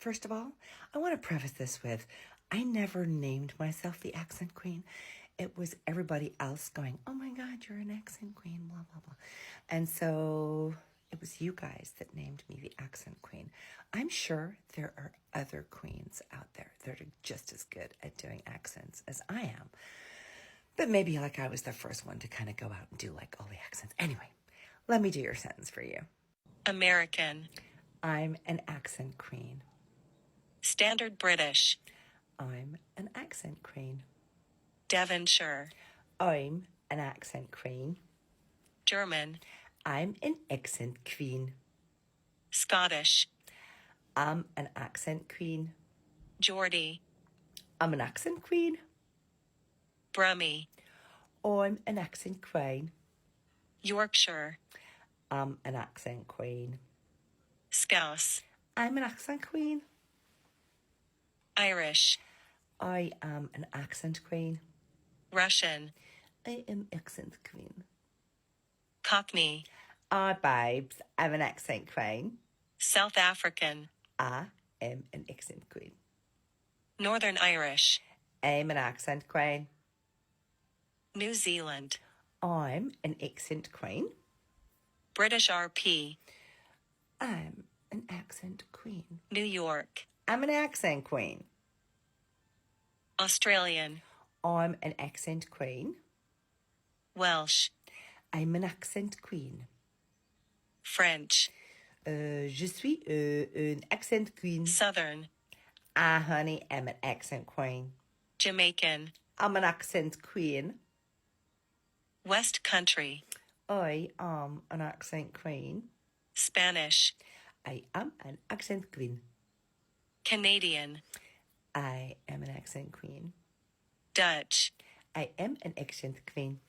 First of all, I want to preface this with, I never named myself the accent queen. It was everybody else going, oh my God, you're an accent queen, blah, blah, blah. And so it was you guys that named me the accent queen. I'm sure there are other queens out there that are just as good at doing accents as I am. But maybe like I was the first one to kind of go out and do like all the accents. Anyway, let me do your sentence for you. American. I'm an accent queen. Standard British. I'm an accent queen. Devonshire. I'm an accent queen. German. I'm an accent queen. Scottish. I'm an accent queen. Geordie. I'm an accent queen. Brummie. I'm an accent queen. Yorkshire. I'm an accent queen. Scouse. I'm an accent queen. Irish. I am an accent queen. Russian. I am accent queen. Cockney. Babes, I'm an accent queen. South African. I am an accent queen. Northern Irish. I'm an accent queen. New Zealand. I'm an accent queen. British RP. I'm an accent queen. New York. I'm an accent queen. Australian. I'm an accent queen. Welsh. I'm an accent queen. French. Je suis an accent queen. Southern. Honey, I'm an accent queen. Jamaican. I'm an accent queen. West Country. I am an accent queen. Spanish. I am an accent queen. Canadian. I am an accent queen. Dutch. I am an accent queen.